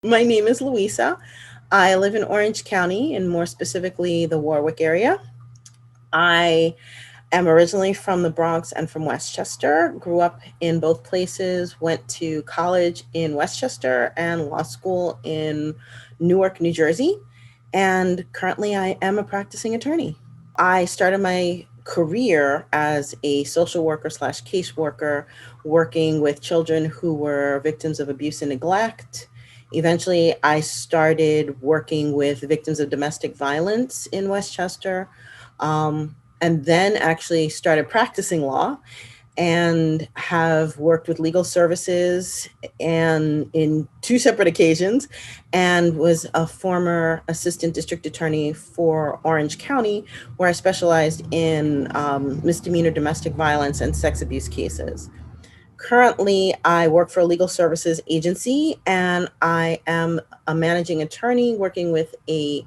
My name is Luisa. I live in Orange County, and more specifically, the Warwick area. I am originally from the Bronx and from Westchester. Grew up in both places, went to college in Westchester and law school in Newark, New Jersey. And currently, I am a practicing attorney. I started my career as a social worker slash caseworker, working with children who were victims of abuse and neglect. Eventually, I started working with victims of domestic violence in Westchester, and then actually started practicing law and have worked with legal services and in two separate occasions, and was a former assistant district attorney for Orange County, where I specialized in misdemeanor domestic violence and sex abuse cases. Currently, I work for a legal services agency, and I am a managing attorney working with a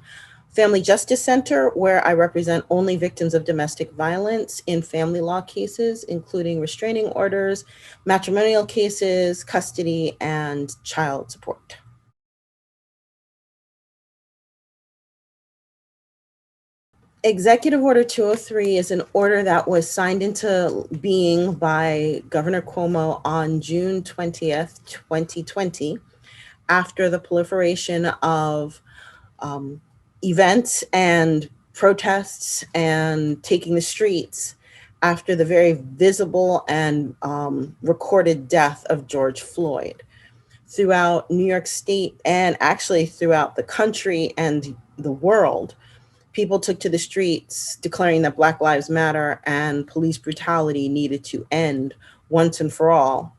family justice center where I represent only victims of domestic violence in family law cases, including restraining orders, matrimonial cases, custody, and child support. Executive Order 203 is an order that was signed into being by Governor Cuomo on June 20th, 2020, after the proliferation of um, events and protests and taking the streets after the very visible and recorded death of George Floyd. Throughout New York State and actually throughout the country and the world, people took to the streets declaring that Black Lives Matter and police brutality needed to end once and for all.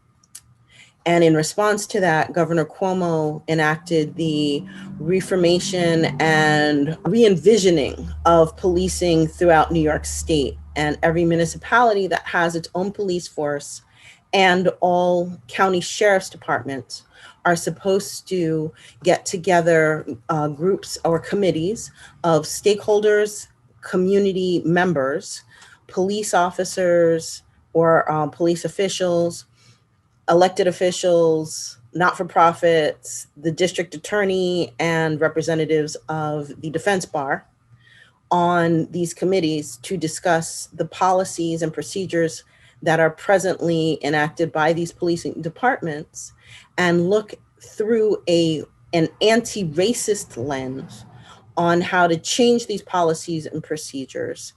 And in response to that, Governor Cuomo enacted the reformation and re envisioning of policing throughout New York State. And every municipality that has its own police force and all county sheriff's departments are supposed to get together groups or committees of stakeholders, community members, police officers, or police officials, elected officials, not for profits, the district attorney, and representatives of the defense bar on these committees to discuss the policies and procedures that are presently enacted by these policing departments and look through an anti-racist lens on how to change these policies and procedures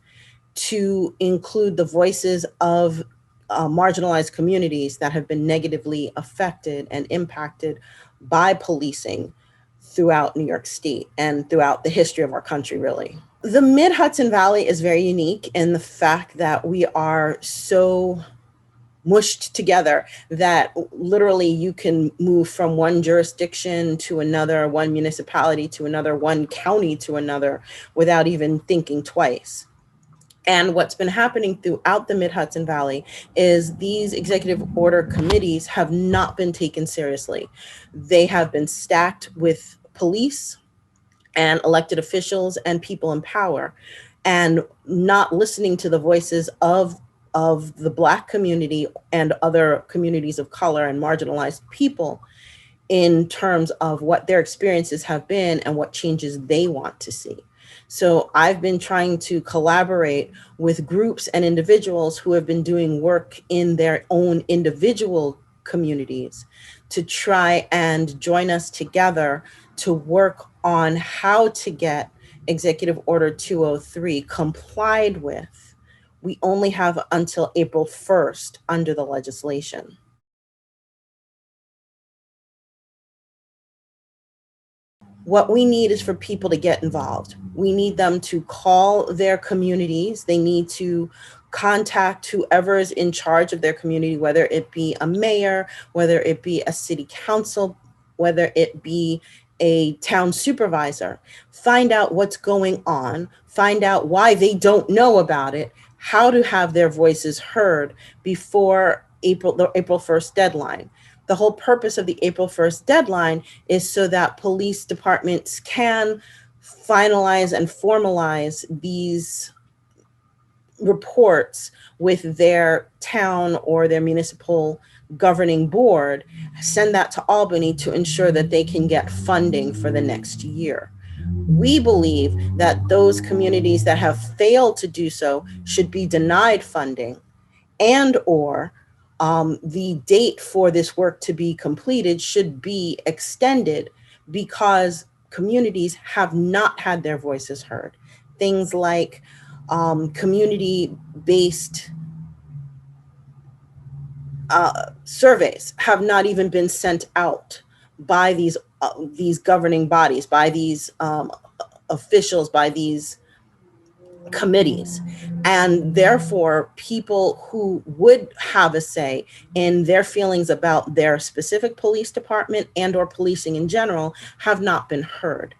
to include the voices of marginalized communities that have been negatively affected and impacted by policing throughout New York State and throughout the history of our country, really. The mid Hudson Valley is very unique in the fact that we are so mushed together that literally you can move from one jurisdiction to another, one municipality to another, one county to another without even thinking twice. And what's been happening throughout the Mid Hudson Valley is these executive order committees have not been taken seriously. They have been stacked with police and elected officials and people in power, and not listening to the voices of the Black community and other communities of color and marginalized people in terms of what their experiences have been and what changes they want to see. So I've been trying to collaborate with groups and individuals who have been doing work in their own individual communities to try and join us together to work on how to get Executive Order 203 complied with. We only have until April 1st under the legislation. What we need is for people to get involved. We need them to call their communities. They need to contact whoever is in charge of their community, whether it be a mayor, whether it be a city council, whether it be a town supervisor. Find out what's going on, find out why they don't know about it, how to have their voices heard before the April 1st deadline. The whole purpose of the April 1st deadline is so that police departments can finalize and formalize these reports with their town or their municipal governing board, send that to Albany to ensure that they can get funding for the next year. We believe that those communities that have failed to do so should be denied funding, and or the date for this work to be completed should be extended, because communities have not had their voices heard. Things like community-based surveys have not even been sent out by these governing bodies, by these officials, by these committees. And therefore, people who would have a say in their feelings about their specific police department and or policing in general have not been heard.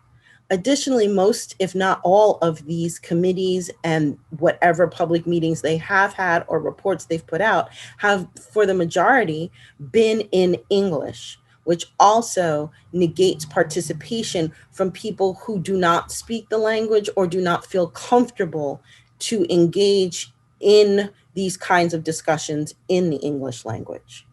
Additionally, most, if not all, of these committees and whatever public meetings they have had or reports they've put out have, for the majority, been in English, which also negates participation from people who do not speak the language or do not feel comfortable to engage in these kinds of discussions in the English language.